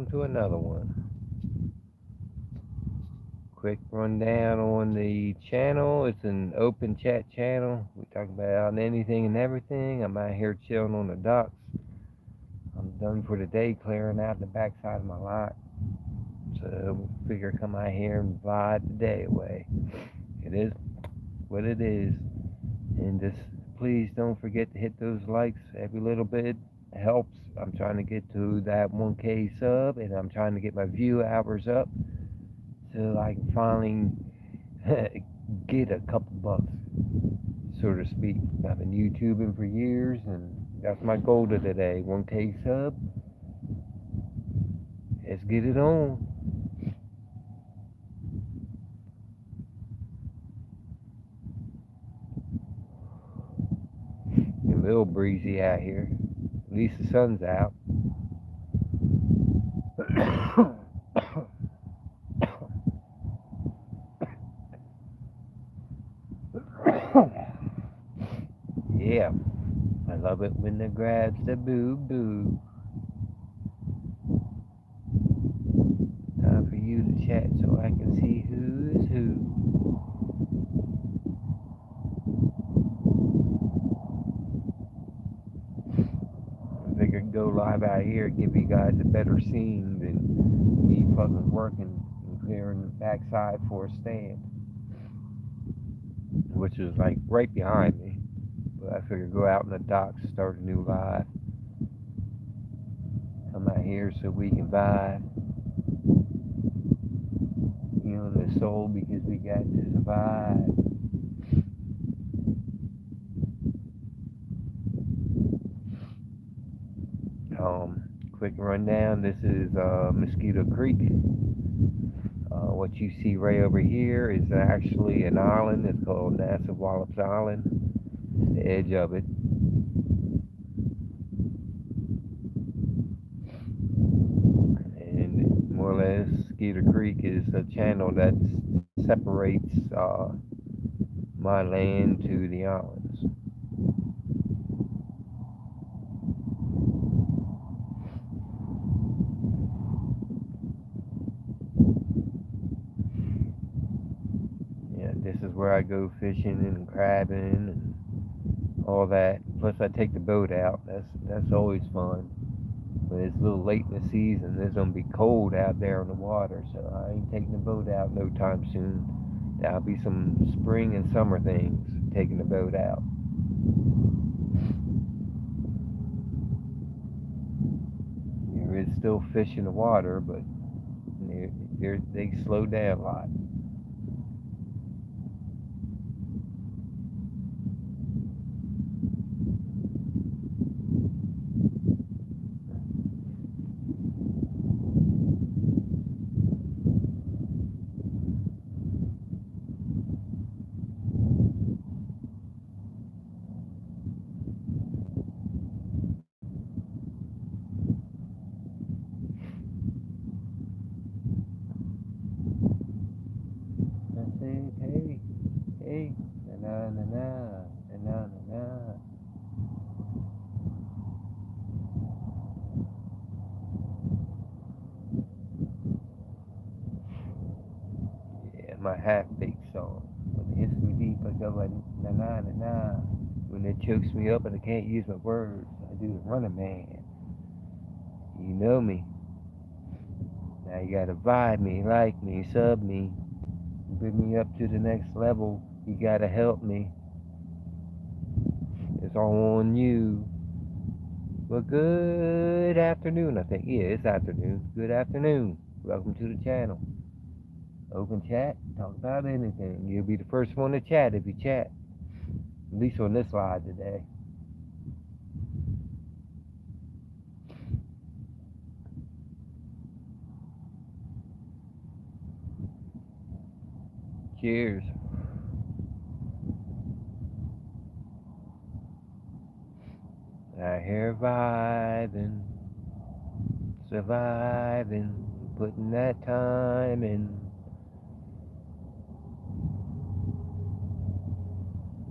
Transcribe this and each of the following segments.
welcome to another one. Quick rundown on the channel. It's an open chat channel. We talk about anything and everything. I'm out here chilling on the docks. I'm done for the day clearing out the backside of my lot. So figure come out here and vibe the day away. It is what it is. And just please don't forget to hit those likes. Every little bit helps. I'm trying to get to that 1K sub, and I'm trying to get my view hours up so I can finally get a couple bucks, so to speak. I've been YouTubing for years, and that's my goal to today. 1K sub. Let's get it on. It's a little breezy out here. At least the sun's out. Yeah, I love it when it grabs the boo boo. Time for you to chat so I can see who's who. I figured go live out here, give you guys a better scene than me fucking working and clearing the backside for a stand, which is like right behind me. But I figured go out in the docks, start a new live. Come out here so we can vibe, healing the soul because we got to survive. Quick rundown. This is Mosquito Creek. What you see right over here is actually an island. It's called Nassau Wallops Island. It's the edge of it. And more or less, Skeeter Creek is a channel that separates my land to the islands. Yeah, this is where I go fishing and crabbing and all that. Plus, I take the boat out. That's always fun. But it's a little late in the season. It's gonna be cold out there in the water, so I ain't taking the boat out no time soon. That'll be some spring and summer things. Taking the boat out. There is still fish in the water, but they slow down a lot. I said, hey, hey, na na na na na na na. Yeah, my half-baked song. When it hits me deep, I go like na na na na. When it chokes me up and I can't use my words, I do the running man. You know me. Now you gotta vibe me, like me, sub me, bring me up to the next level. You gotta help me. It's all on you. Well, good afternoon, I think. Yeah, it's afternoon. Good afternoon. Welcome to the channel. Open chat, talk about anything. You'll be the first one to chat if you chat. At least on this live today. Cheers. Out here vibing, surviving, putting that time in.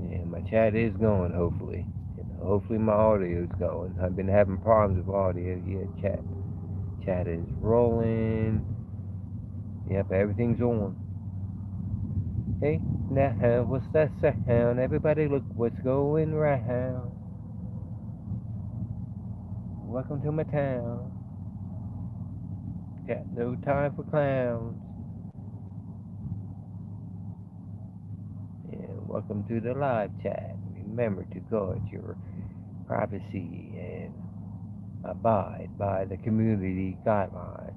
Yeah, my chat is going, hopefully. Hopefully my audio is going. I've been having problems with audio. Yeah, Chat is rolling. Yep, everything's on. Hey, now what's that sound? Everybody look what's going round. Welcome to my town. Got no time for clowns. And welcome to the live chat. Remember to guard your privacy and abide by the community guidelines.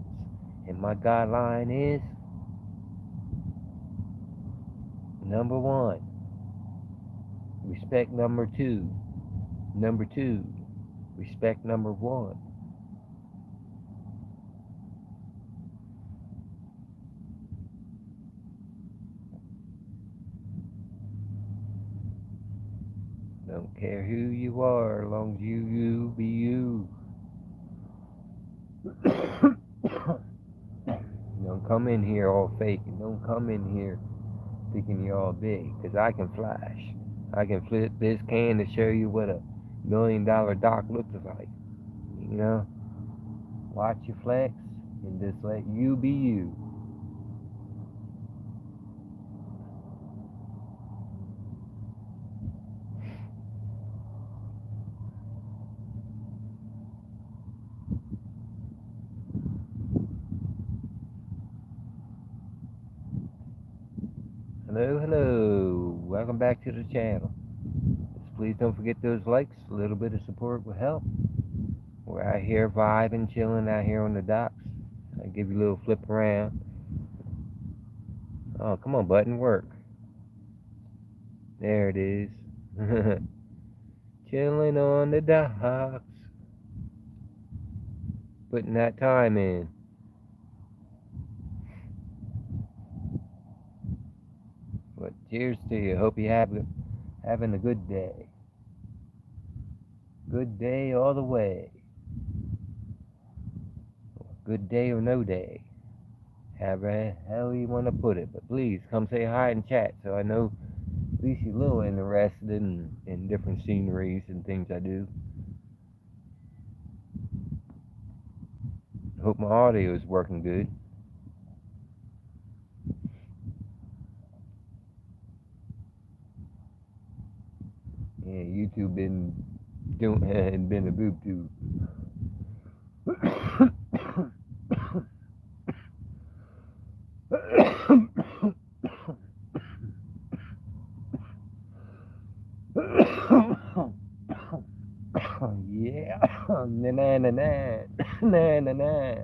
And my guideline is number one, respect number two. Number two, respect number one. Don't care who you are, as long as you be you. Don't come in here all fake, and don't come in here thinking you're all big, because I can flash. I can flip this can to show you what a $1 million dock looks like. You know? Watch your flex and just let you be you. Hello, hello. Welcome back to the channel. Please don't forget those likes. A little bit of support will help. We're out here vibing, chilling out here on the docks. I give you a little flip around. Oh, come on, button, work. There it is. Chilling on the docks. Putting that time in. But cheers to you. Hope you having a good day. Good day all the way. Good day or no day. However hell you want to put it. But please come say hi and chat so I know at least you're a little interested in different sceneries and things I do. Hope my audio is working good. Yeah, YouTube been a boob tube. Yeah, na na na na na na na.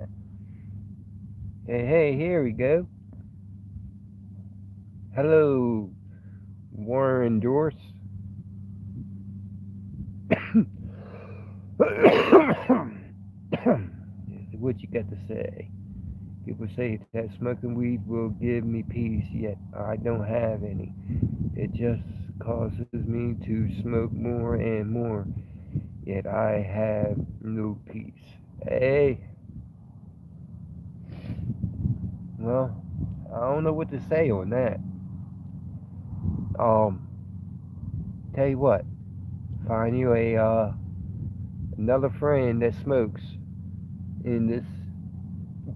Hey, here we go. Hello, Warren Dorse. What you got to say? People say that smoking weed will give me peace, yet I don't have any. It just causes me to smoke more and more, yet I have no peace. Hey, well, I don't know what to say on that. Tell you what, find you another friend that smokes and just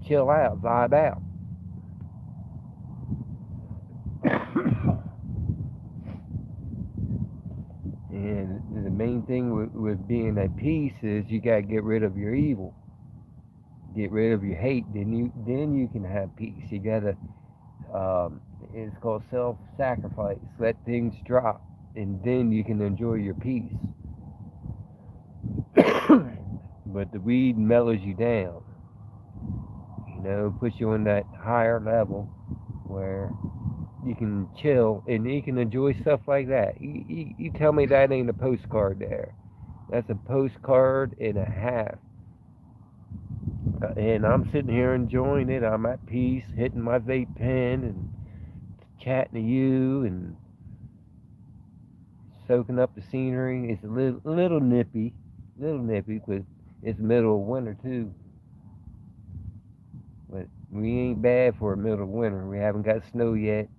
chill out, vibe out. And the main thing with being at peace is you gotta get rid of your evil, get rid of your hate. Then you can have peace. You gotta it's called self-sacrifice. Let things drop, and then you can enjoy your peace. But the weed mellows you down. You know, puts you on that higher level where you can chill and you can enjoy stuff like that. You tell me that ain't a postcard there. That's a postcard and a half. And I'm sitting here enjoying it. I'm at peace, hitting my vape pen and chatting to you and soaking up the scenery. It's a little nippy, because it's middle of winter too. But we ain't bad for a middle of winter. We haven't got snow yet.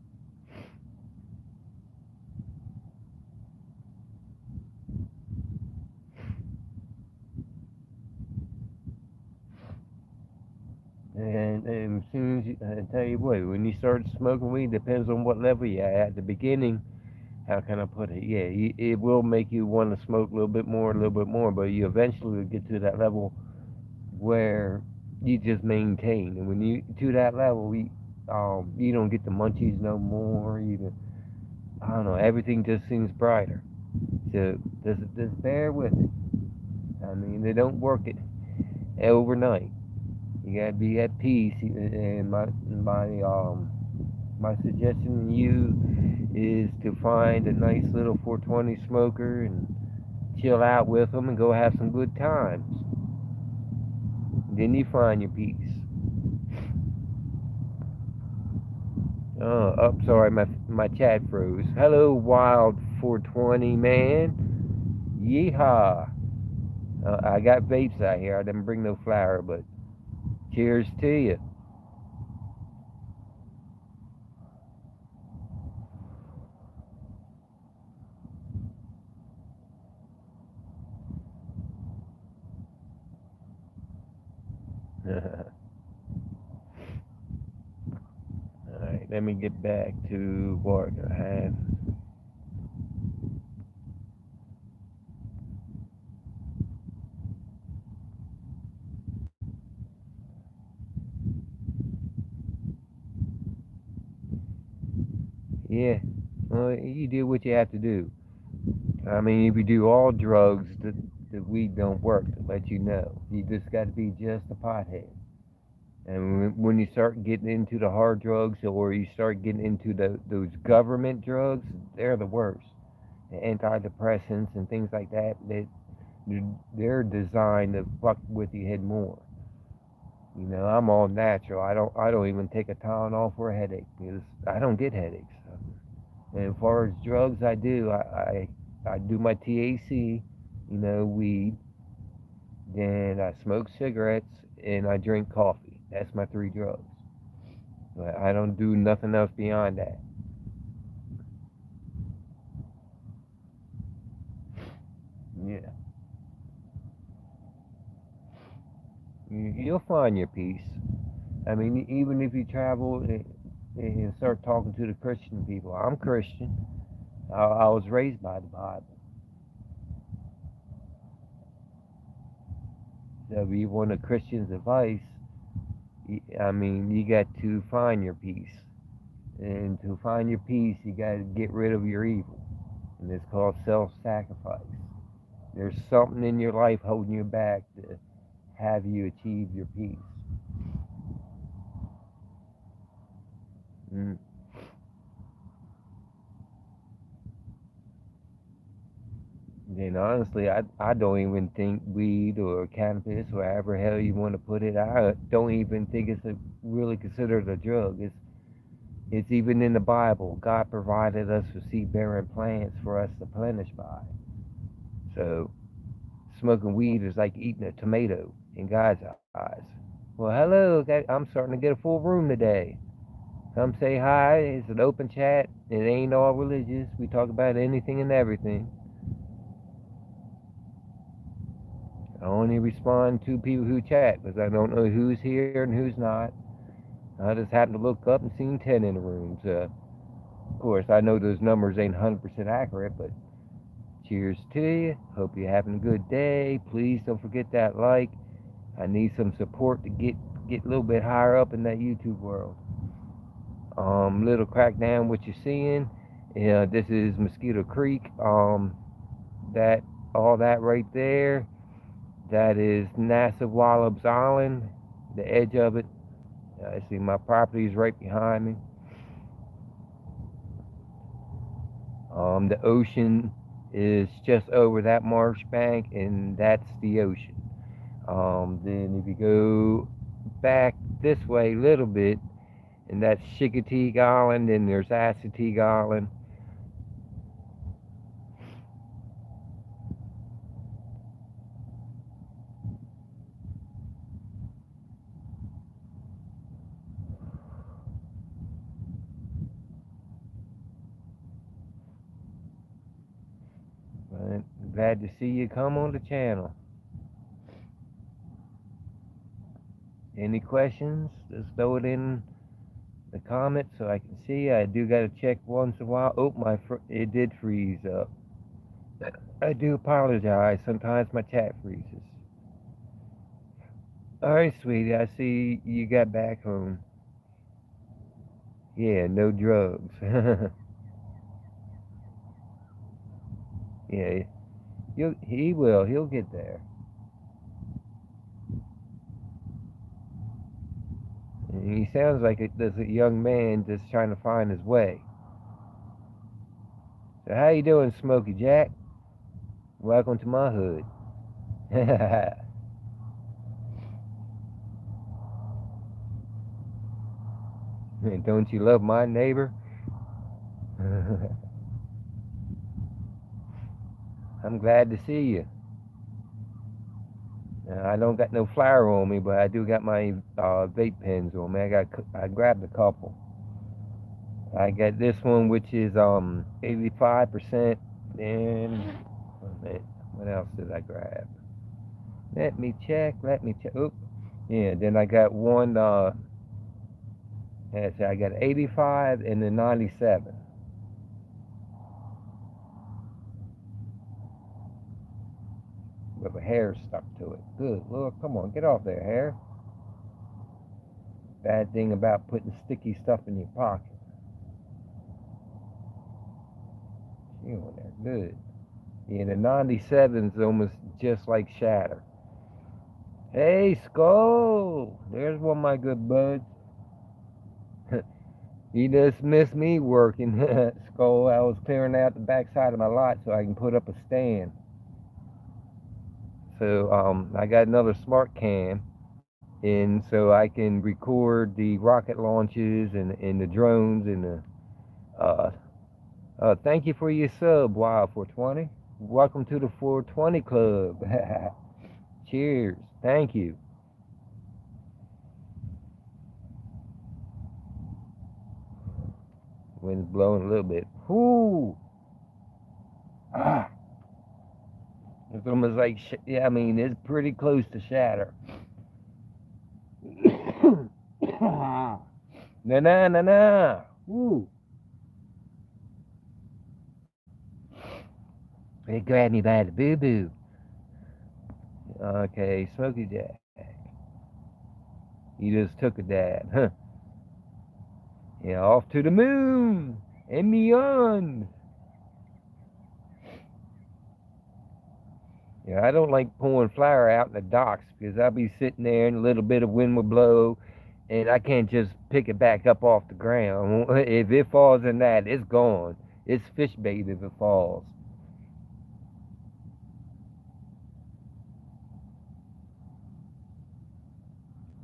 And as soon as I tell you what, when you start smoking weed, depends on what level you're at the beginning. How can I put it? Yeah, it will make you want to smoke a little bit more, but you eventually will get to that level where you just maintain. And when you to that level, you don't get the munchies no more. I don't know, everything just seems brighter. So just bear with it. I mean, they don't work it overnight. You gotta be at peace. And my suggestion to you is to find a nice little 420 smoker and chill out with them and go have some good times. Then you find your peace. Oh, sorry, my chat froze. Hello, Wild 420 man. Yeehaw. I got vapes out here. I didn't bring no flour, but cheers to you. Alright, let me get back to what I have. Yeah, well, you do what you have to do. I mean, if you do all drugs, the weed don't work, to let you know. You just got to be just a pothead. And when you start getting into the hard drugs or you start getting into those government drugs, they're the worst. The antidepressants and things like that, they're designed to fuck with your head more. You know, I'm all natural. I don't even take a Tylenol for a headache because I don't get headaches. And as far as drugs, I do my THC, weed. Then I smoke cigarettes and I drink coffee. That's my three drugs. But I don't do nothing else beyond that. Yeah, you'll find your peace. I mean, even if you travel and start talking to the Christian people, I'm Christian. I was raised by the Bible. So if you want a Christian's advice, I mean, you got to find your peace. And to find your peace, you got to get rid of your evil. And it's called self sacrifice. There's something in your life holding you back to have you achieve your peace. Mm. Then honestly, I don't even think weed or cannabis or however hell you want to put it, I don't even think it's really considered a drug. It's even in the Bible. God provided us with seed bearing plants for us to plenish by. So smoking weed is like eating a tomato in God's eyes. Well, hello. I'm starting to get a full room today. Come say hi. It's an open chat. It ain't all religious. We talk about anything and everything. I only respond to people who chat because I don't know who's here and who's not. I just happened to look up and seen 10 in the room. So, of course, I know those numbers ain't 100% accurate, but cheers to you. Hope you're having a good day. Please don't forget that like. I need some support to get a little bit higher up in that YouTube world. Little crackdown what you're seeing. Yeah, this is Mosquito Creek. That all that right there. That is NASA Wallops Island. The edge of it. I see my property is right behind me. The ocean is just over that marsh bank, and that's the ocean. Then if you go back this way a little bit, and that's Chickatee Island, and there's Assateague Island. But glad to see you come on the channel. Any questions? Just throw it in the comments so I can see. I do got to check once in a while. Oh, it did freeze up. I do apologize. Sometimes my chat freezes. All right, sweetie. I see you got back home. Yeah, no drugs. Yeah, he will. He'll get there. He sounds like there's a young man just trying to find his way. So how you doing, Smokey Jack? Welcome to my hood. Don't you love my neighbor? I'm glad to see you. I don't got no flour on me, but I do got my vape pens on me. I grabbed a couple. I got this one, which is 85%, and what else did I grab? Let me check. Let me check. Oop. Yeah. Then I got one. I got 85 and the 97. But the hair stuck to it. Good Lord, come on, get off there, hair. Bad thing about putting sticky stuff in your pocket. You on there, good. Yeah, the 97's almost just like shatter. Hey, Skull! There's one of my good buds. He just missed me working. Skull, I was clearing out the backside of my lot so I can put up a stand. So I got another smart cam, and so I can record the rocket launches and the drones and the. Thank you for your sub, Wild 420. Welcome to the 420 Club. Cheers. Thank you. Wind's blowing a little bit. Whoo! Ah, it's almost like, yeah, I mean, it's pretty close to shatter. Na na na na. Woo! It grabbed me by the boo boo. Okay, Smokey Jack. You just took a dab, huh? Yeah, off to the moon and beyond. Yeah, I don't like pouring flour out in the docks because I'll be sitting there and a little bit of wind will blow and I can't just pick it back up off the ground. If it falls in that, it's gone. It's fish bait if it falls.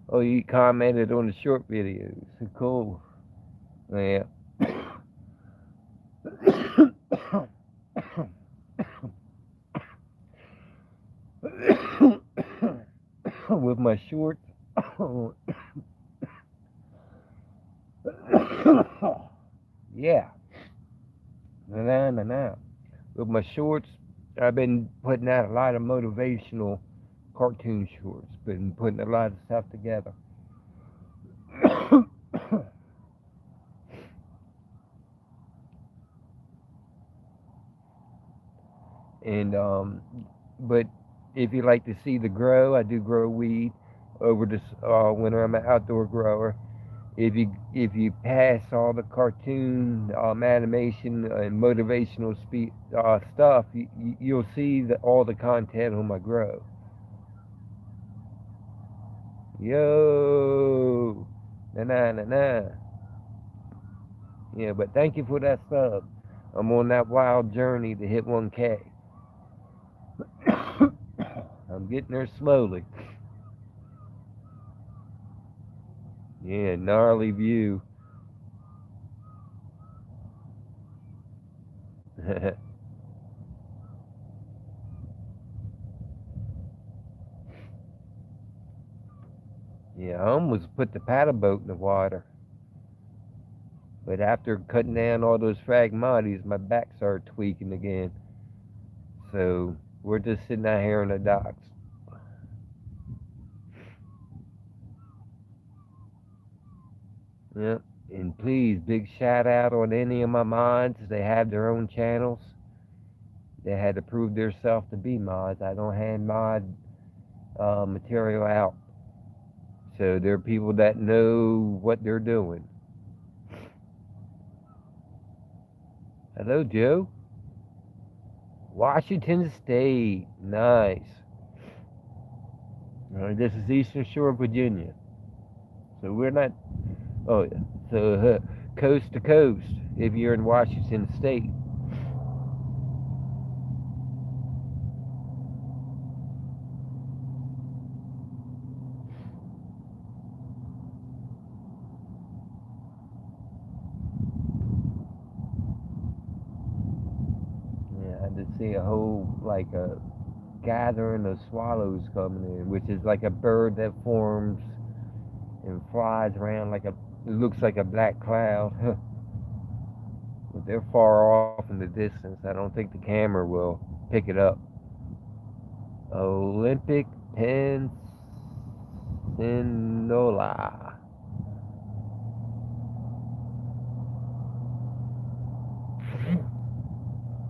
Oh, you commented on the short videos. Cool. Yeah. With my shorts. Yeah. Na na na. With my shorts, I've been putting out a lot of motivational cartoon shorts. Been putting a lot of stuff together. And but if you like to see the grow, I do grow weed over this winter. I'm an outdoor grower. If you pass all the cartoon animation and motivational stuff, you'll see all the content on my grow. Yo, na na na na. Yeah, but thank you for that sub. I'm on that wild journey to hit 1K. I'm getting there slowly. Yeah, gnarly view. Yeah, I almost put the paddle boat in the water. But after cutting down all those phragmites, my back started tweaking again. So we're just sitting out here on the docks. Yep. And please, big shout out on any of my mods. They have their own channels. They had to prove themselves to be mods. I don't hand mod material out. So there are people that know what they're doing. Hello, Joe. Washington State. Nice. This is Eastern Shore, Virginia. So we're not. Oh, yeah. So coast to coast if you're in Washington State. Yeah, I just see a whole like a gathering of swallows coming in, which is like a bird that forms and flies around like a. It looks like a black cloud. But they're far off in the distance. I don't think the camera will pick it up. Olympic Pensinola.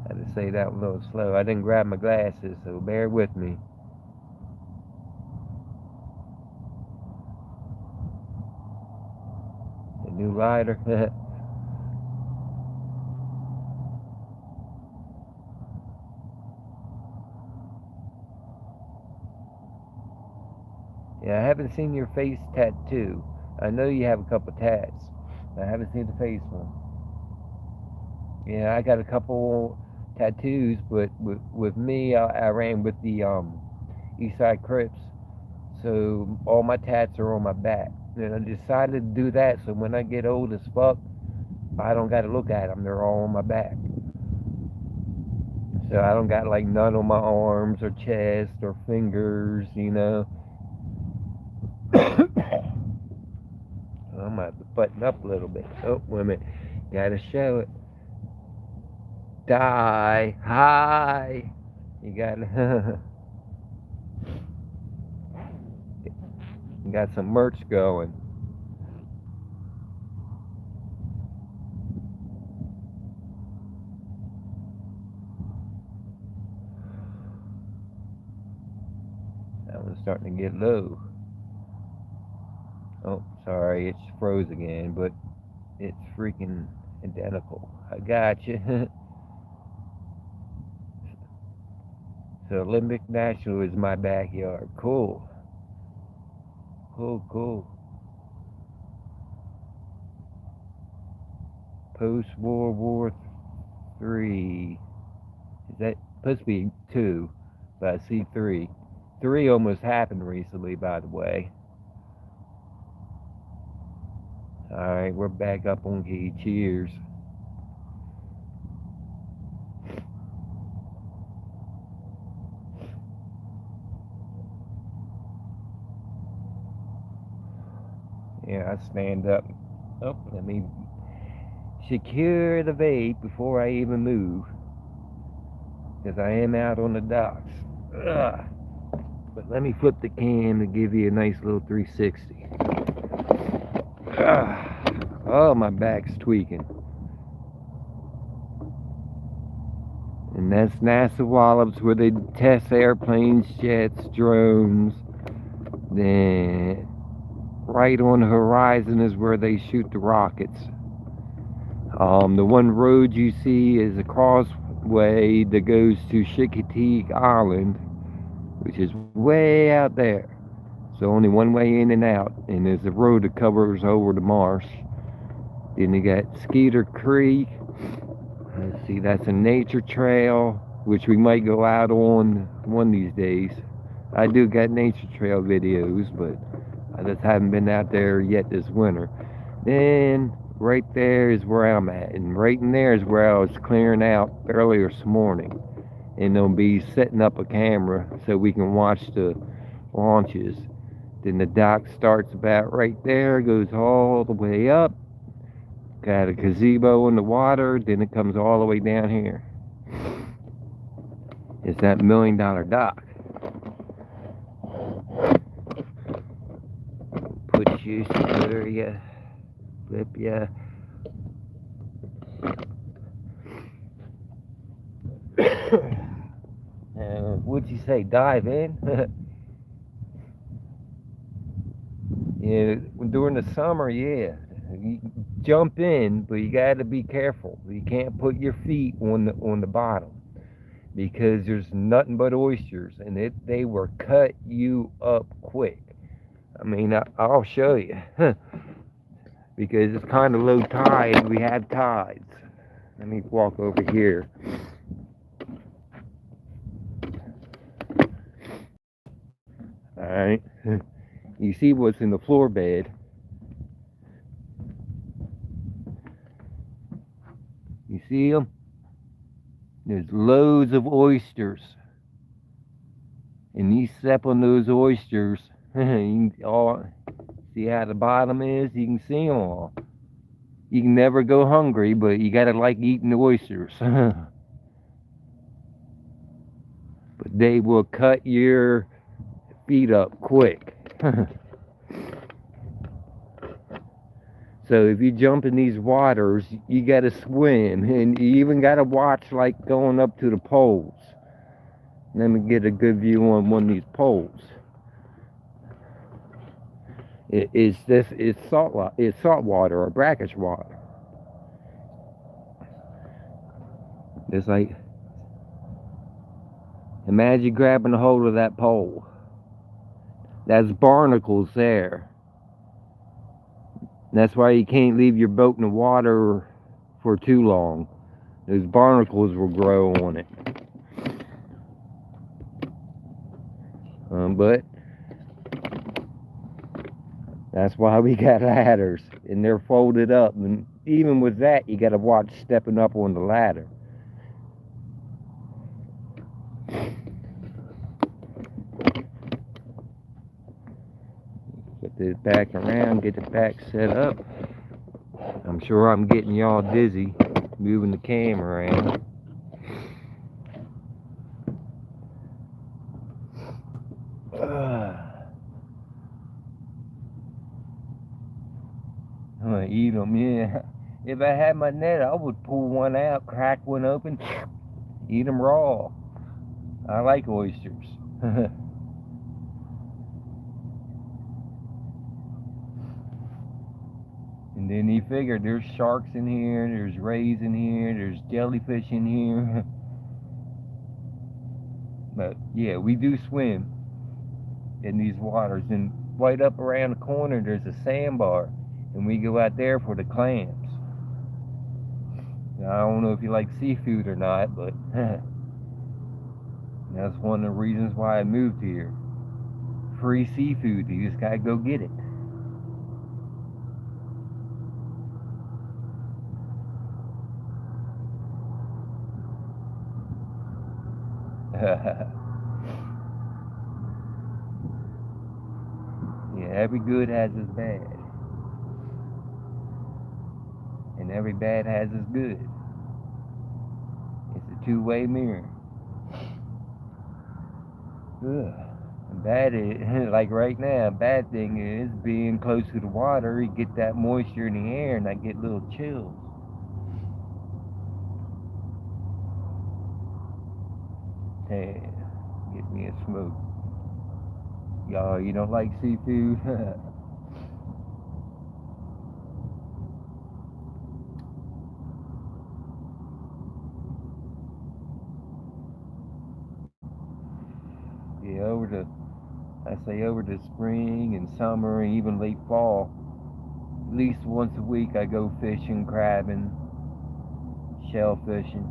I had to say that a little slow. I didn't grab my glasses, so bear with me. A new lighter. Yeah, I haven't seen your face tattoo. I know you have a couple tats. I haven't seen the face one. Yeah, I got a couple tattoos, but with me, I ran with the Eastside Crips, so all my tats are on my back. And I decided to do that so when I get old as fuck, I don't got to look at them. They're all on my back. So I don't got like none on my arms or chest or fingers, you know. I'm gonna have to button up a little bit. Oh, wait a minute. Gotta show it. Die. Hi. You got you got some merch going. That one's starting to get low. Oh, sorry, it's froze again, but it's freaking identical. I got you. So Olympic National is my backyard. Cool. Cool, cool. Post World War III. Is that supposed to be two? But I see three. Three almost happened recently, by the way. Alright, we're back up on key. Cheers. Yeah, I stand up. Oh, let me secure the vape before I even move. Because I am out on the docks. Ugh. But let me flip the cam to give you a nice little 360. Ugh. Oh, my back's tweaking. And that's NASA Wallops where they test airplanes, jets, drones. Then right on the horizon is where they shoot the rockets. The one road you see is a crossway that goes to Chincoteague Island, which is way out there. So only one way in and out, and there's a road that covers over the marsh. Then you got Skeeter Creek. Let's see, that's a nature trail, which we might go out on one of these days. I do got nature trail videos, but I just haven't been out there yet this winter. Then right there is where I'm at, and right in there is where I was clearing out earlier this morning. And they'll be setting up a camera so we can watch the launches. Then the dock starts about right there, goes all the way up. Got a gazebo in the water, then it comes all the way down here. It's that $1 million dock. Put you, secure you. flip ya. What'd you say? Dive in? Yeah, during the summer, yeah. You jump in, but you got to be careful. You can't put your feet on the bottom because there's nothing but oysters, and they will cut you up quick. I mean, I'll show you because it's kind of low tide. We have tides. Let me walk over here. All right. You see what's in the floor bed. You see them? There's loads of oysters. And you step on those oysters, you can all see how the bottom is. You can see them all. You can never go hungry, but you gotta like eating the oysters. But they will cut your feet up quick. So if you jump in these waters, you gotta swim, and you even gotta watch like going up to the poles. Let me get a good view on one of these poles. It's salt water or brackish water. It's like, imagine grabbing a hold of that pole. That's barnacles there. That's why you can't leave your boat in the water for too long. Those barnacles will grow on it. But that's why we got ladders, and they're folded up. And even with that, you got to watch stepping up on the ladder. Put this back around, get the back set up. I'm sure I'm getting y'all dizzy moving the camera around. I'm gonna eat them, yeah. If I had my net, I would pull one out, crack one open, eat them raw. I like oysters. And then you figure there's sharks in here, there's rays in here, there's jellyfish in here. But yeah, we do swim in these waters, and right up around the corner there's a sandbar, and we go out there for the clams. Now, I don't know if you like seafood or not, but that's one of the reasons why I moved here. Free seafood, you just gotta go get it. Yeah, every good has its bad, and every bad has its good. It's a two-way mirror. Ugh. Bad is, like right now, bad thing is being close to the water, you get that moisture in the air, and I get little chills. Hey, get me a smoke. Y'all, you don't like seafood? Yeah, I say over the spring and summer and even late fall, at least once a week I go fishing, crabbing, shell fishing.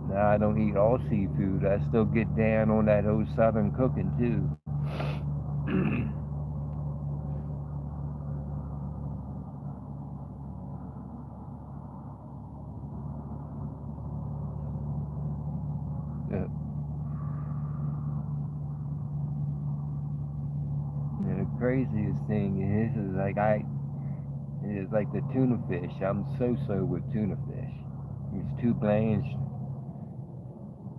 Now I don't eat all seafood. I still get down on that old southern cooking too. Yeah. And the craziest thing is like it's like the tuna fish. I'm so with tuna fish. It's too bland.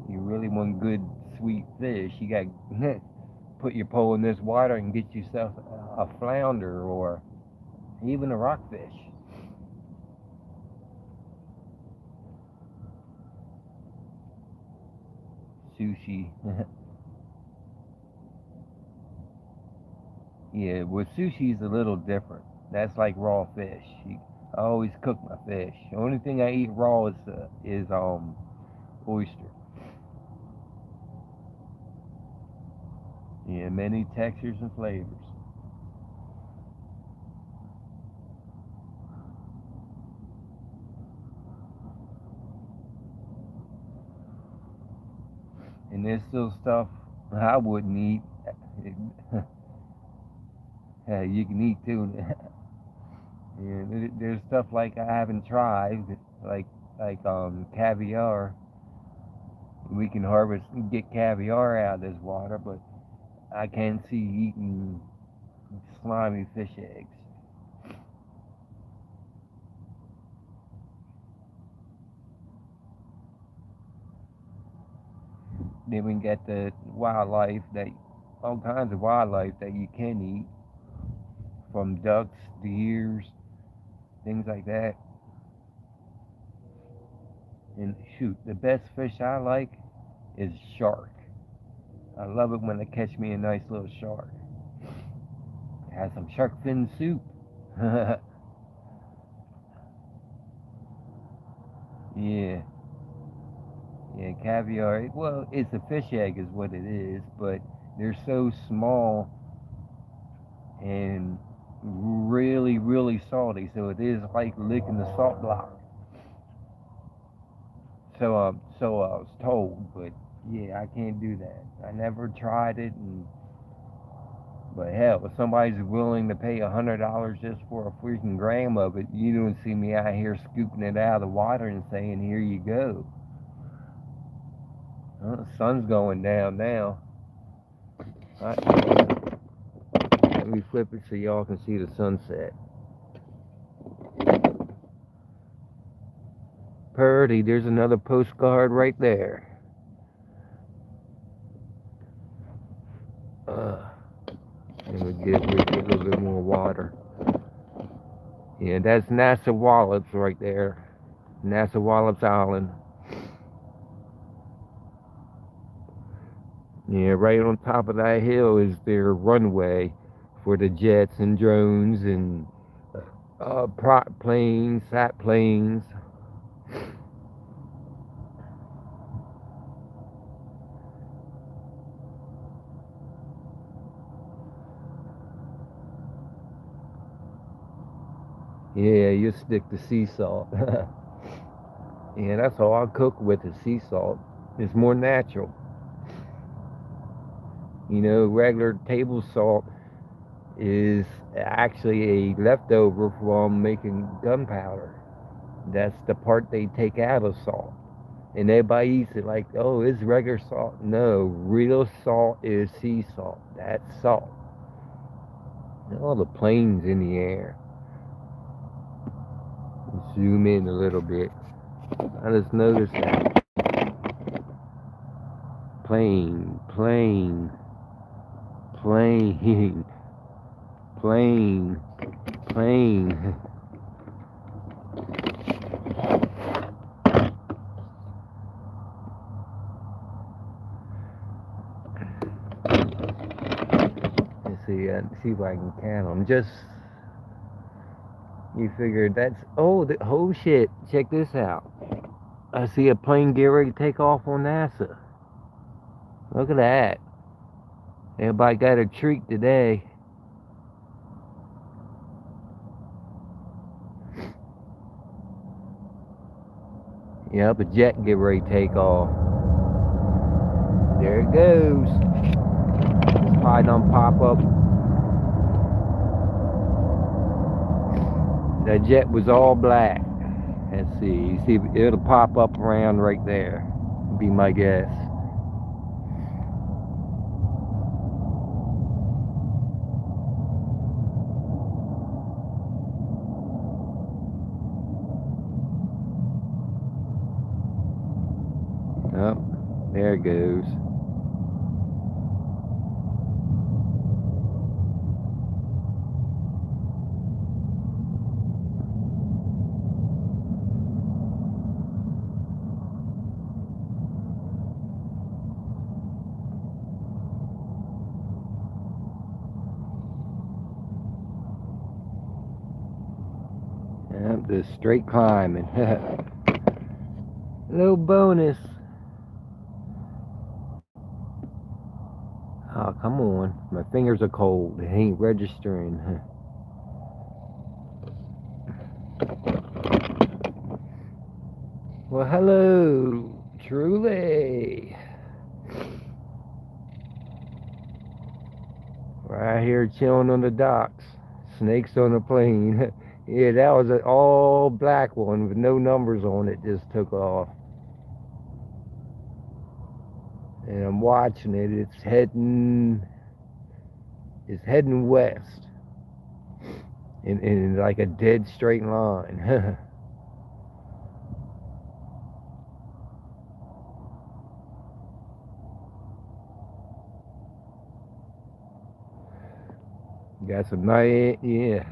You really want good sweet fish, you got put your pole in this water and get yourself a flounder or even a rockfish. Sushi. Yeah, well, sushi's a little different. That's like raw fish. I always cook my fish. The only thing I eat raw is oyster. Yeah, many textures and flavors. And there's still stuff I wouldn't eat. You can eat too. Yeah, there's stuff like I haven't tried, like caviar. We can harvest and get caviar out of this water, but I can't see eating slimy fish eggs. Then we get the wildlife that all kinds of wildlife that you can eat, from ducks, deers, things like that. And shoot, the best fish I like is shark. I love it when they catch me a nice little shark. Have some shark fin soup. Yeah, yeah, caviar. Well, it's a fish egg, is what it is, but they're so small and really, really salty. So it is like licking the salt block. So I was told, but yeah, I can't do that. I never tried it, but hell, if somebody's willing to pay $100 just for a freaking gram of it, you don't see me out here scooping it out of the water and saying, "Here you go." The sun's going down now. Let me flip it so y'all can see the sunset. Purdy, there's another postcard right there. And we get a little bit more water. Yeah, that's NASA Wallops right there. NASA Wallops Island. Yeah, right on top of that hill is their runway for the jets and drones and prop planes, sat planes. Yeah, you stick to sea salt. Yeah, that's all I cook with is sea salt. It's more natural. You know, regular table salt is actually a leftover from making gunpowder. That's the part they take out of salt. And everybody eats it like, oh, it's regular salt. No, real salt is sea salt. That's salt. All the planes in the air. Zoom in a little bit. I just noticed that. Plane, plane, plane, plane, plane. Let's see if I can count them. Just, you figure that's, oh shit, check this out. I see a plane get ready to take off on NASA. Look at that. Everybody got a treat today. Yep, a jet get ready to take off. There it goes. It's probably gonna pop up. That jet was all black. Let's see. You see, it'll pop up around right there. Be my guess. Oh, there it goes. Yep, just straight climbing. Little bonus. Oh, come on. My fingers are cold. They ain't registering. Well, hello, truly. Right here chilling on the docks. Snakes on the plane. Yeah, that was an all black one with no numbers on it. Just took off. And I'm watching it. It's heading west in like a dead straight line. Got some nice, yeah.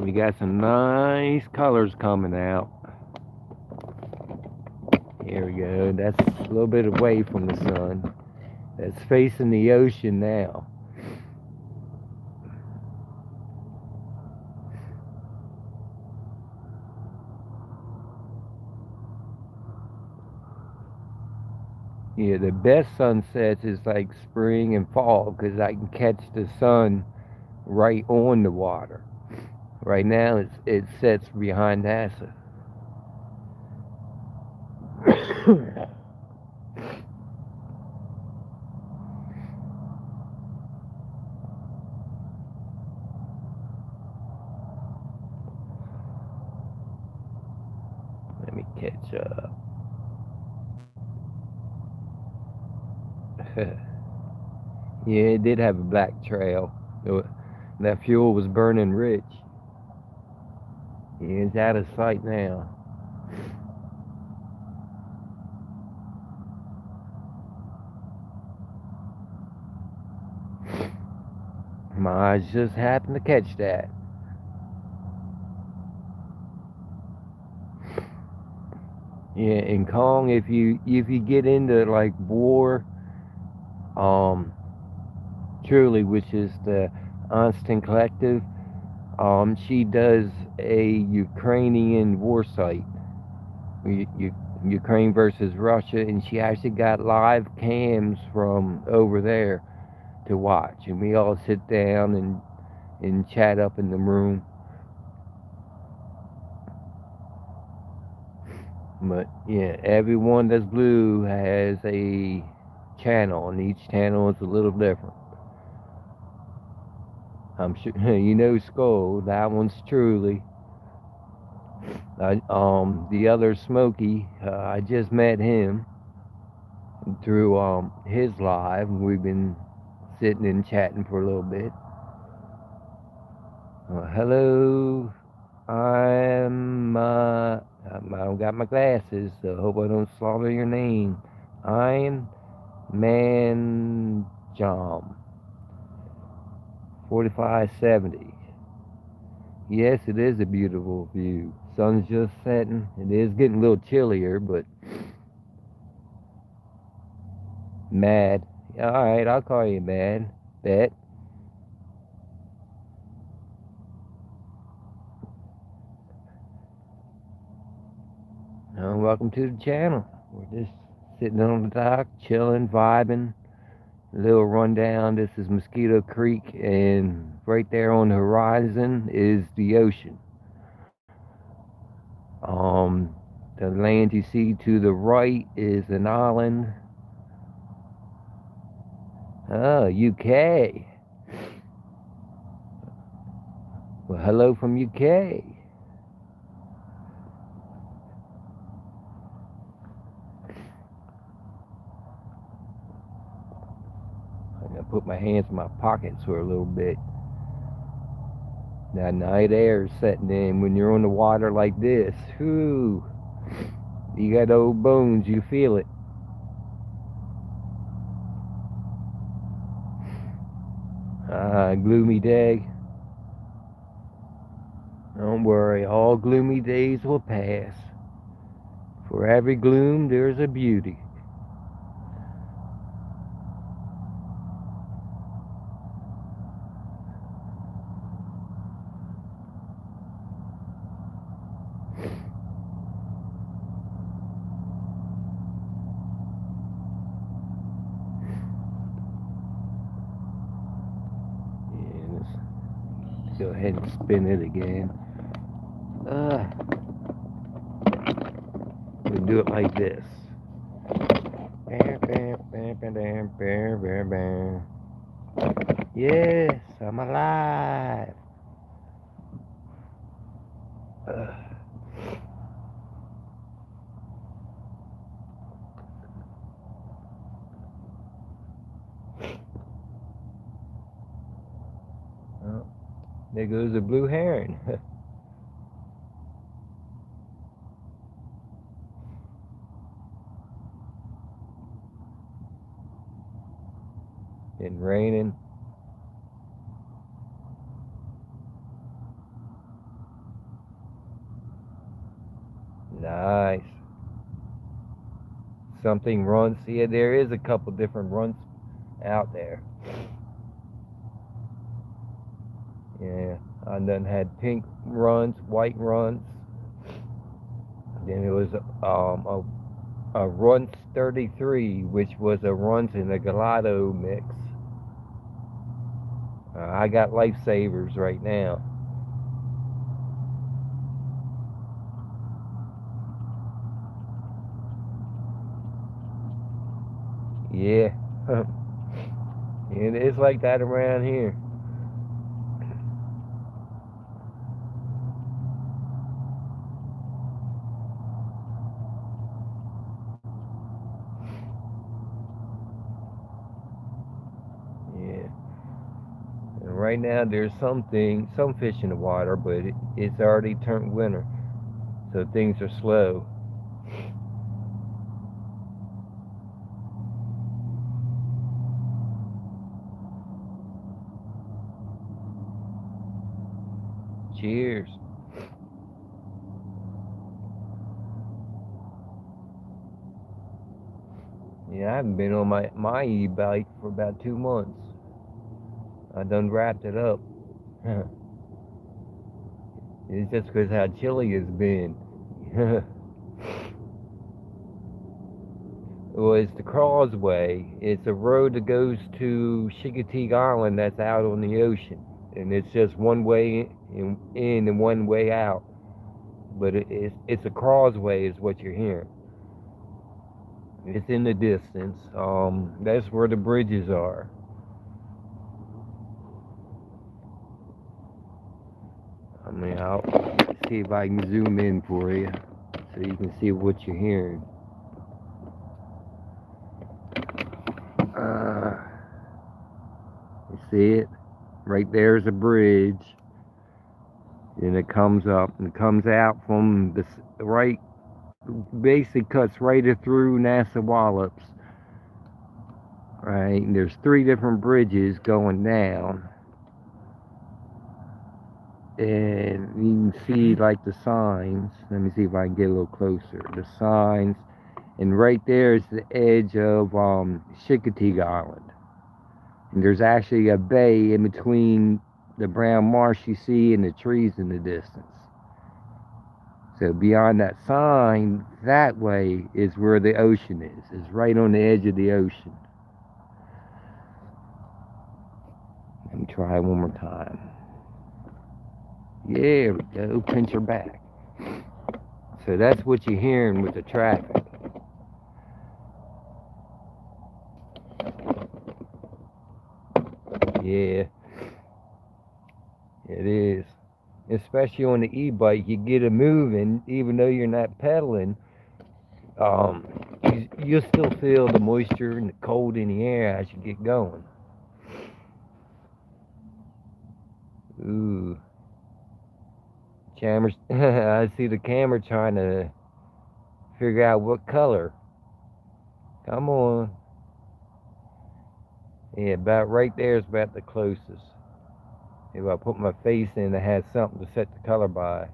We got some nice colors coming out. Here we go. That's a little bit away from the sun. That's facing the ocean now. Yeah, the best sunsets is like spring and fall because I can catch the sun right on the water. Right now it sets behind NASA. Let me catch up. Yeah, it did have a black trail. That fuel was burning rich. Yeah, it's out of sight now. My eyes just happened to catch that. Yeah, in Kong, if you get into like war, truly, which is the Onston Collective, she does a Ukrainian war site, Ukraine versus Russia, and she actually got live cams from over there to watch, and we all sit down and chat up in the room. But yeah, everyone that's blue has a channel, and each channel is a little different. I'm sure you know Skull. That one's truly. The other Smokey. I just met him through his live. We've been sitting and chatting for a little bit. Hello. I don't got my glasses, so I hope I don't slaughter your name. I'm Manjom 4570. Yes, it is a beautiful view. Sun's just setting. It is getting a little chillier, but mad. Alright, I'll call you mad. Bet. Welcome to the channel. We're just sitting on the dock, chilling, vibing. A little rundown. This is Mosquito Creek, and right there on the horizon is the ocean. The land you see to the right is an island. Oh, UK. Well, hello from UK. I'm gonna put my hands in my pockets for a little bit. That night air is setting in when you're on the water like this. Whoo! You got old bones, you feel it. Gloomy day. Don't worry, all gloomy days will pass. For every gloom, there's a beauty. Go ahead and spin it again. We do it like this. Yes, I'm alive. Oh, there goes a blue heron. Been raining. Nice. Something runs. See, there is a couple different runs out there. Yeah, I done had pink runs, white runs. Then it was a Runs 33, which was a Runs and a Gelato mix. I got Lifesavers right now. Yeah. And it's like that around here. Yeah. And right now there's some fish in the water, but it's already turned winter, so things are slow. Cheers. Yeah, I haven't been on my e-bike for about 2 months. I done wrapped it up. It's just because how chilly it's been. Well, it's the Causeway. It's a road that goes to Chincoteague Island that's out on the ocean. And it's just one way in and one way out. But it's a causeway is what you're hearing. It's in the distance. That's where the bridges are. I mean, I'll see if I can zoom in for you so you can see what you're hearing. You see it? Right there's a bridge. And it comes up and comes out from the right, basically cuts right through Nassau-Wallops. Right, and there's 3 different bridges going down. And you can see like the signs. Let me see if I can get a little closer. The signs, and right there is the edge of Chincoteague Island. And there's actually a bay in between the brown marsh you see and the trees in the distance. So beyond that sign, that way is where the ocean is. It's right on the edge of the ocean. Let me try one more time. Yeah, we go. Pinch her back. So that's what you're hearing with the traffic. Yeah, it is. Especially on the e-bike, you get it moving, even though you're not pedaling. You still feel the moisture and the cold in the air as you get going. Ooh. Camera. I see the camera trying to figure out what color. Come on. Yeah, about right there is about the closest. If I put my face in, it has something to set the color by.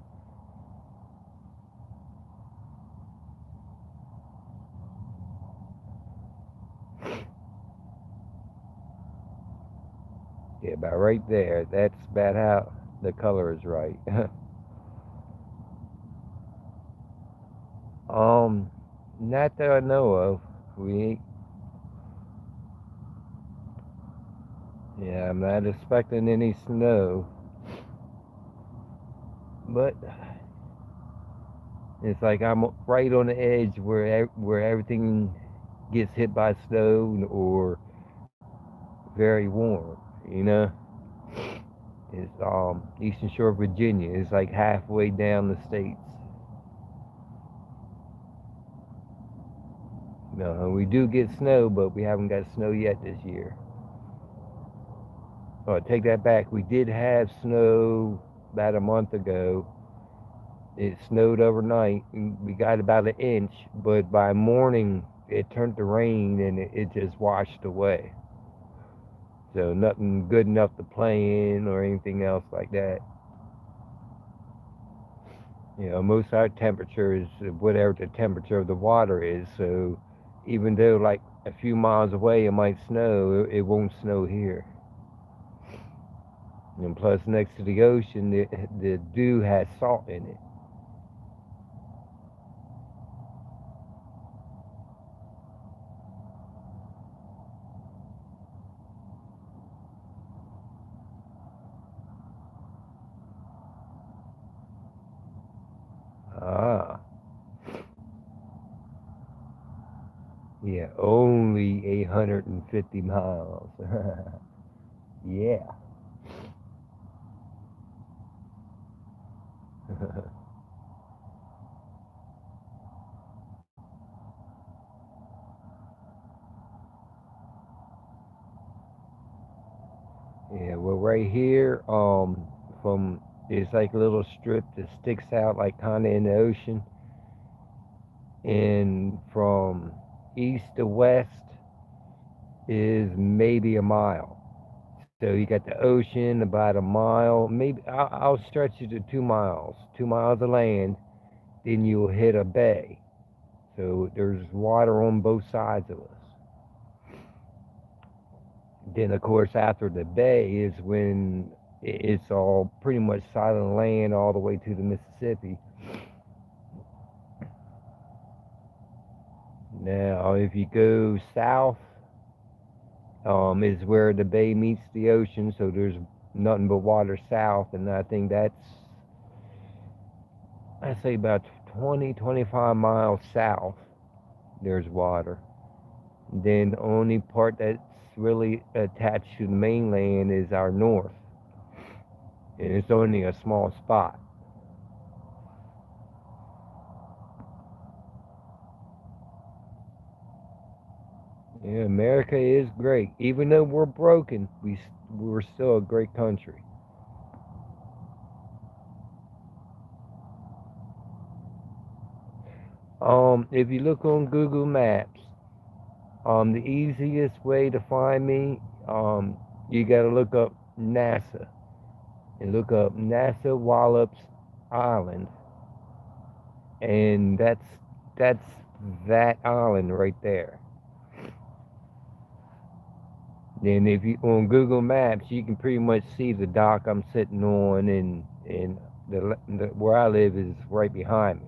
Yeah, about right there. That's about how the color is right. Not that I know of. Yeah, I'm not expecting any snow. But it's like I'm right on the edge where everything gets hit by snow or very warm. You know, it's Eastern Shore, Virginia. It's like halfway down the states. No, we do get snow, but we haven't got snow yet this year. Oh, take that back. We did have snow about a month ago. It snowed overnight. We got about an inch, but by morning it turned to rain and it just washed away. So nothing good enough to play in or anything else like that. You know, most of our temperature is whatever the temperature of the water is. So even though like a few miles away it might snow, it won't snow here. And plus, next to the ocean, the dew has salt in it. Ah, yeah, only 850 miles. Yeah. Yeah, well, right here, from it's like a little strip that sticks out, like kind of in the ocean, and from east to west is maybe a mile. So you got the ocean about a mile, maybe I'll stretch it to 2 miles, 2 miles of land. Then you'll hit a bay. So there's water on both sides of us. Then, of course, after the bay is when it's all pretty much silent land all the way to the Mississippi. Now, if you go south, is where the bay meets the ocean, so there's nothing but water south, and I think I say about 20, 25 miles south, there's water. Then the only part that's really attached to the mainland is our north, and it's only a small spot. Yeah, America is great. Even though we're broken, we're still a great country. If you look on Google Maps, the easiest way to find me, you gotta look up NASA and look up NASA Wallops Island, and that's that island right there. Then if you on Google Maps, you can pretty much see the dock I'm sitting on, and the where I live is right behind me.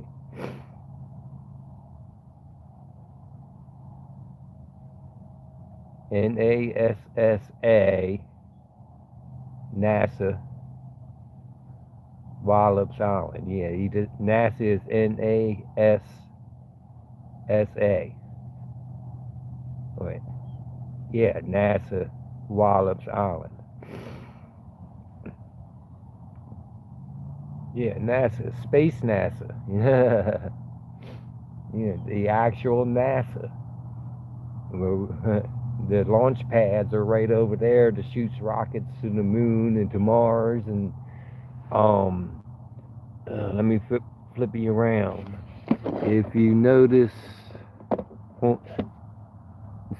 NASA, NASA Wallops Island. Yeah, NASA is NASA. Wait, yeah, NASA Wallops Island. Yeah, NASA, Space NASA. Yeah, the actual NASA. The launch pads are right over there to shoot rockets to the moon and to Mars. And um, let me flip you around. If you notice, oh,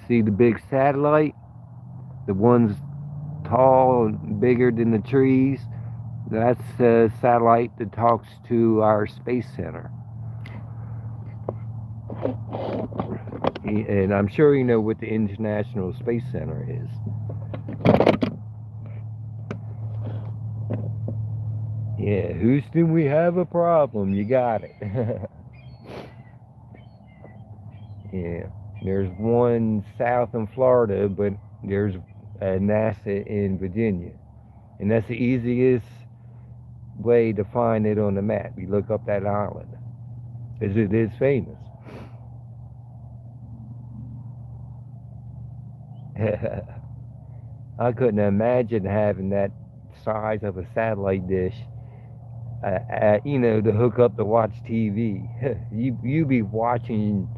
see the big satellite, the ones tall and bigger than the trees. That's a satellite that talks to our space center. And I'm sure you know what the International Space Center is. Yeah, Houston, we have a problem. You got it. Yeah, there's one south in Florida, but there's a NASA in Virginia, and that's the easiest way to find it on the map. You look up that island, because it is famous. I couldn't imagine having that size of a satellite dish, to hook up to watch TV. You be watching,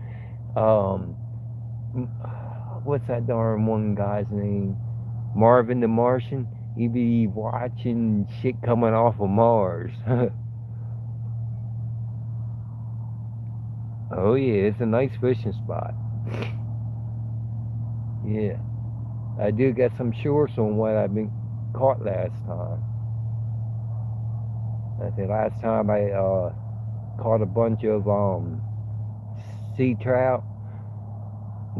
um, what's that darn one guy's name? Marvin the Martian. You be watching shit coming off of Mars. Oh yeah, it's a nice fishing spot. Yeah, I do get some shorts on what I've been caught last time. I think last time I caught a bunch of sea trout,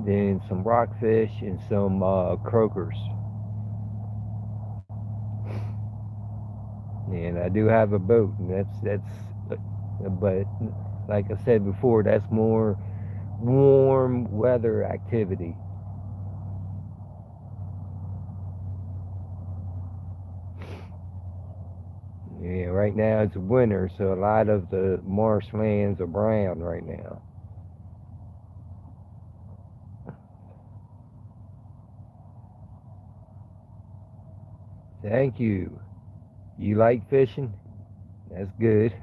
then some rockfish and some croakers. And I do have a boat, and but like I said before, that's more warm weather activity. Yeah, right now it's winter, so a lot of the marshlands are brown right now. Thank you. You like fishing? That's good.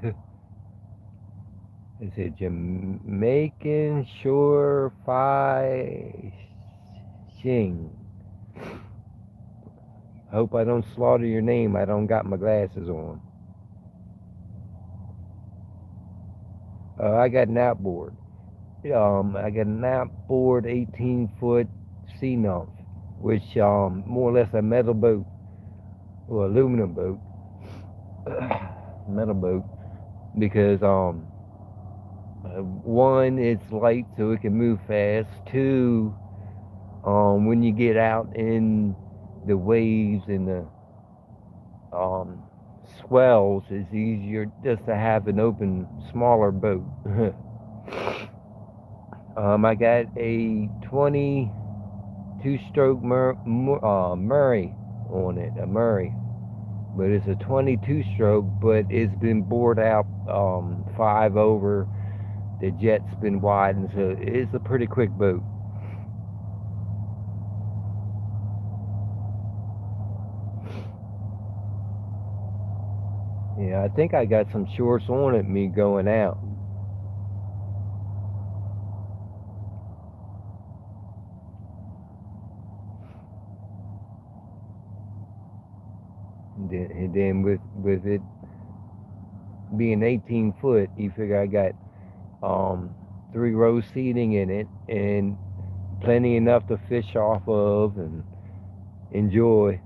Is it Jamaican Shore Fishing? Hope I don't slaughter your name. I don't got my glasses on. I got an outboard. I got an outboard 18-foot sea nymph, which more or less a metal boat or aluminum boat, metal boat, because one, it's light so it can move fast. Two, when you get out in the waves and the um, swells, it's easier just to have an open, smaller boat. I got a 22-stroke Murray on it, a Murray, but it's a 22-stroke, but it's been bored out 5 over. The jet's been widened, so it's a pretty quick boat. Yeah, I think I got some shorts on at me going out. And then with it being 18 foot, you figure I got 3 row seating in it and plenty enough to fish off of and enjoy.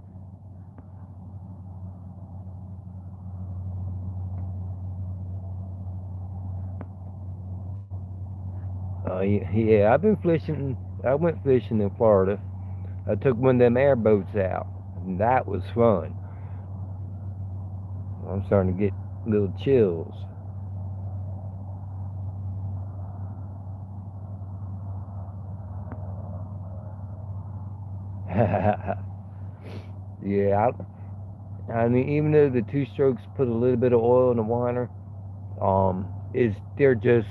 Yeah, I've been fishing. I went fishing in Florida. I took one of them airboats out, and that was fun. I'm starting to get little chills. Yeah, I mean, even though the two strokes put a little bit of oil in the water, is they're just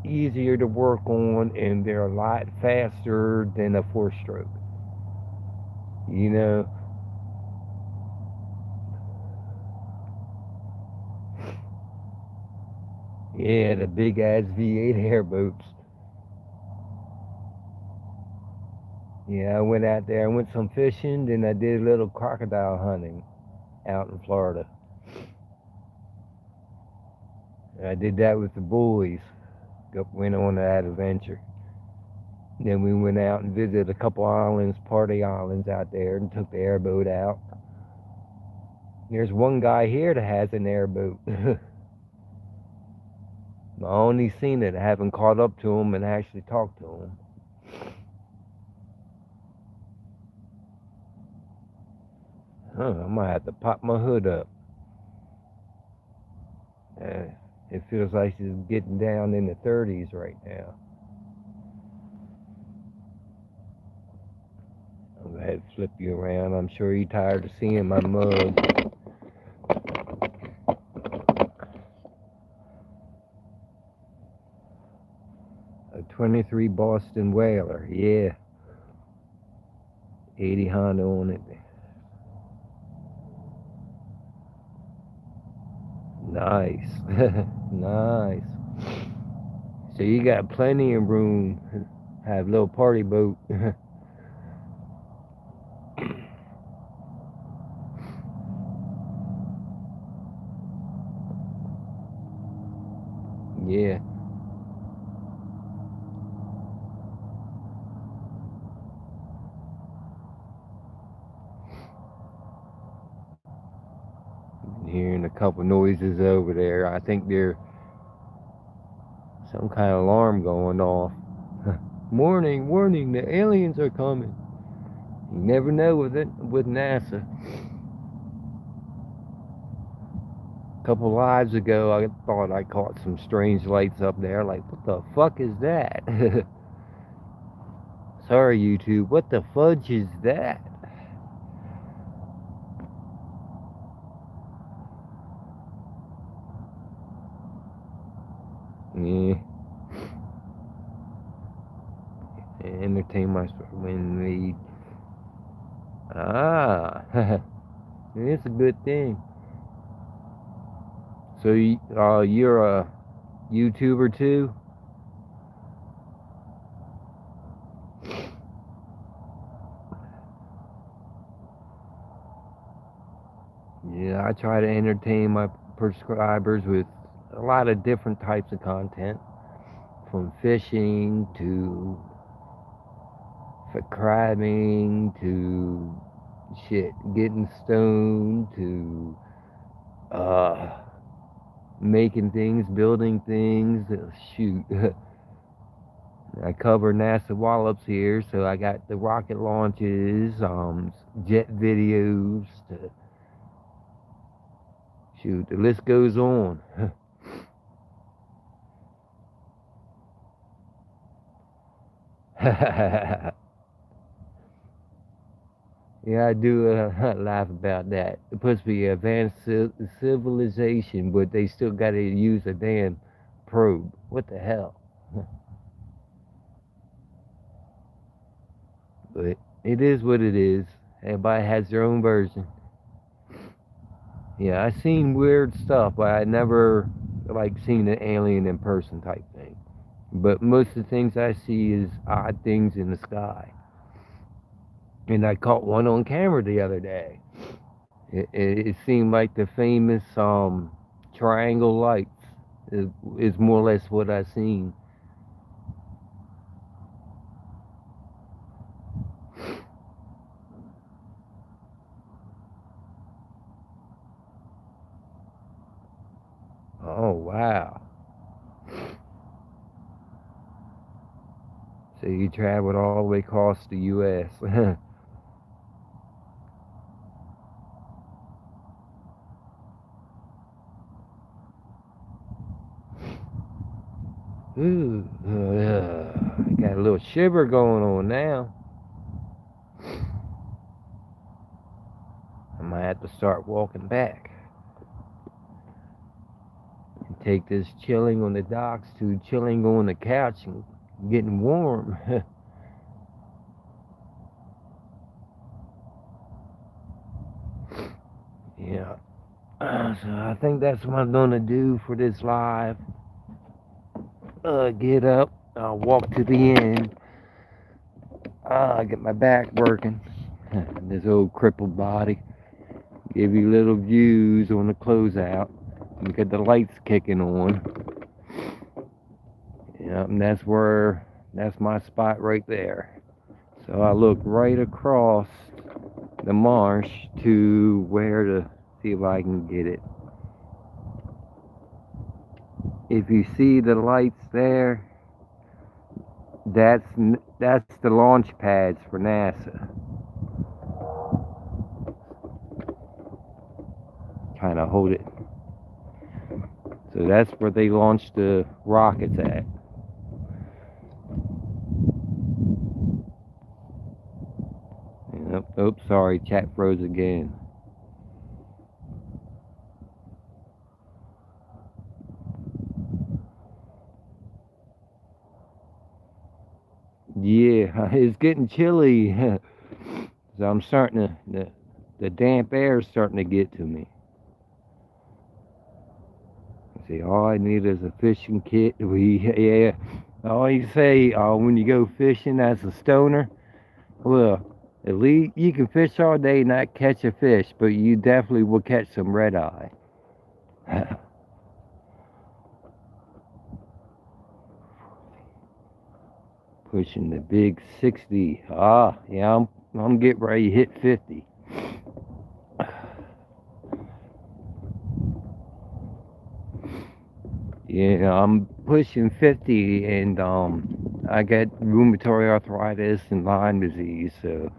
easier to work on, and they're a lot faster than a 4 stroke. You know, yeah, the big ass V8 airboats. Yeah, I went out there. I went some fishing, then I did a little crocodile hunting out in Florida. I did that with the boys. Went on that adventure. Then we went out and visited a couple islands, party islands out there, and took the airboat out. There's one guy here that has an airboat. I only seen it. I haven't caught up to him and actually talked to him. I might have to pop my hood up. Uh, it feels like it's getting down in the 30s right now. I'm gonna have to flip you around. I'm sure you're tired of seeing my mug. 23 Boston Whaler, yeah. 80 Honda on it. Nice. Nice. So you got plenty of room. Have a little party boat. Yeah. Hearing a couple noises over there. I think there's some kind of alarm going off. Warning, warning, the aliens are coming. You never know with it with NASA. A couple lives ago, I thought I caught some strange lights up there. Like, what the fuck is that? Sorry, YouTube. What the fudge is that? Yeah. Entertain myself when they. Ah. It's a good thing. So, you're a YouTuber too? Yeah, I try to entertain my subscribers with a lot of different types of content, from fishing to crabbing to shit, getting stoned to uh, making things, building things. Shoot, I cover NASA wallops here, so I got the rocket launches, jet videos. Shoot, the list goes on. Yeah, I do laugh about that. It supposed to be advanced civilization, but they still got to use a damn probe. What the hell? But it is what it is. Everybody has their own version. Yeah, I seen weird stuff, but I never like seen an alien in person type thing. But most of the things I see is odd things in the sky. And I caught one on camera the other day. It seemed like the famous triangle lights is more or less what I seen. Oh wow! So you traveled all the way across the U.S. Ooh, got a little shiver going on now. I might have to start walking back and take this chilling on the docks to chilling on the couch and getting warm. Yeah. So I think that's what I'm gonna do for this live. Get up, walk to the end. Get my back working. This old crippled body. Give you little views on the closeout. You get the lights kicking on. Yeah, and that's my spot right there. So I look right across the marsh to where to see if I can get it. If you see the lights there, that's the launch pads for NASA. Kind of hold it. So that's where they launched the rockets at. Oops, sorry, chat froze again. Yeah, it's getting chilly. So I'm starting the damp air is starting to get to me. See, all I need is a fishing kit. Yeah, all you say when you go fishing as a stoner, well, at least you can fish all day and not catch a fish, but you definitely will catch some red eye. Pushing the big 60. Yeah, I'm getting ready to hit 50. Yeah, I'm pushing 50, and I got rheumatoid arthritis and Lyme disease, so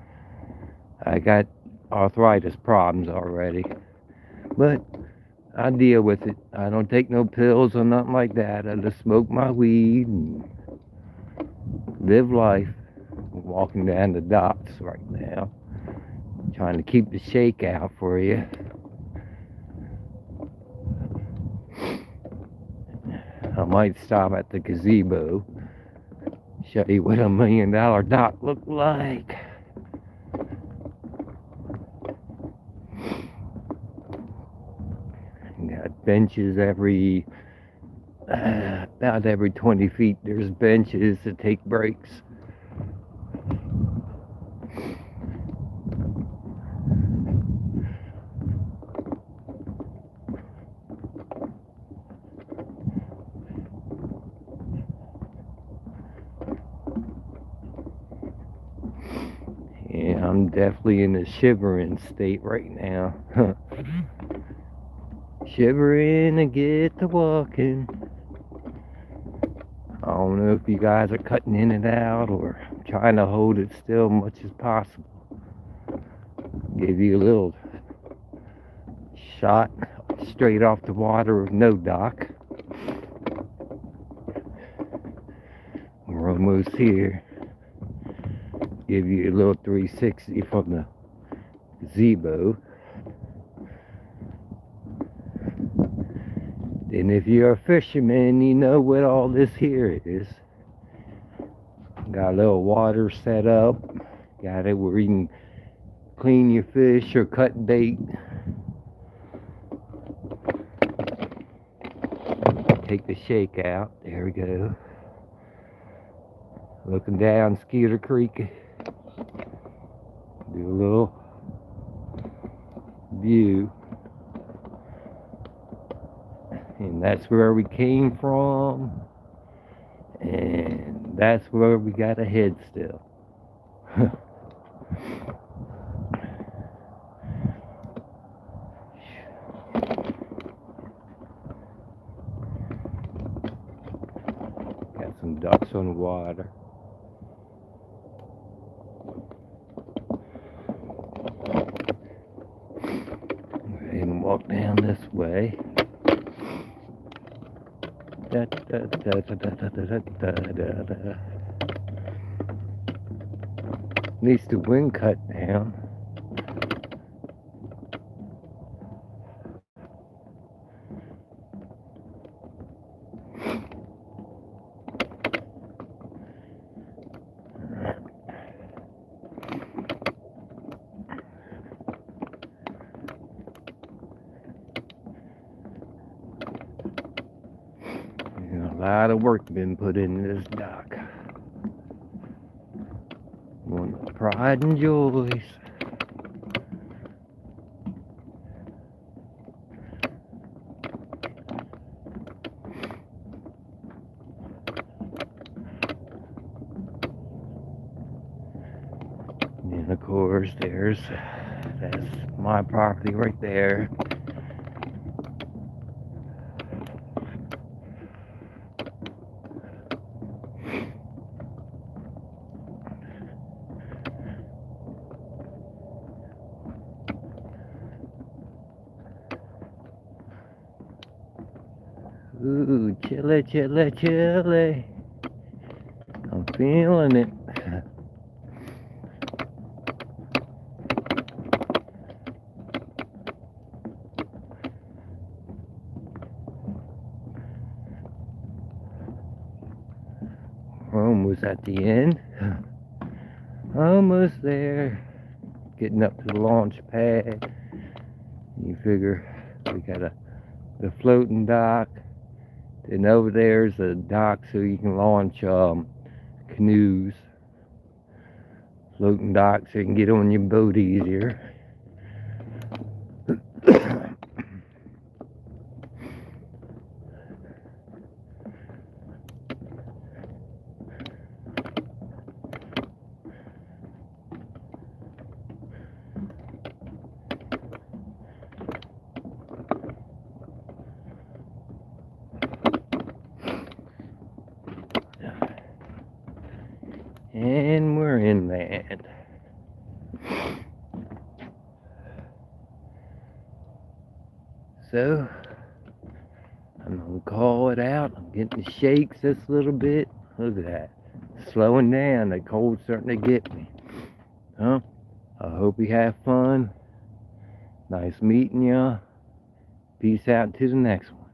I got arthritis problems already. But I deal with it. I don't take no pills or nothing like that. I just smoke my weed and live life. I'm walking down the docks right now, trying to keep the shake out for you. I might stop at the gazebo, show you what $1 million dock look like. Got benches about every 20 feet. There's benches to take breaks. Yeah, I'm definitely in a shivering state right now. Shivering to get to walking. I don't know if you guys are cutting in and out or trying to hold it still much as possible. Give you a little shot straight off the water with no dock. We're almost here. Give you a little 360 from the gazebo. And if you're a fisherman, you know what all this here is. Got a little water set up. Got it where you can clean your fish or cut bait. Take the shake out. There we go. Looking down Skeeter Creek. Do a little view. And that's where we came from. And that's where we gotta head still. Got some ducks on the water. And walk down this way. At least the wind cut down. A lot of work been put into this dock. One of the pride and joys. And of course, that's my property right there. Ooh, chilly, chilly, chilly. I'm feeling it. We're almost at the end. Almost there. Getting up to the launch pad. You figure we got the floating dock. And over there's a dock so you can launch canoes. Floating dock so you can get on your boat easier. And we're inland. So, I'm gonna call it out. I'm getting the shakes just a little bit. Look at that. Slowing down. The cold's starting to get me. Huh? I hope you have fun. Nice meeting ya. Peace out to the next one.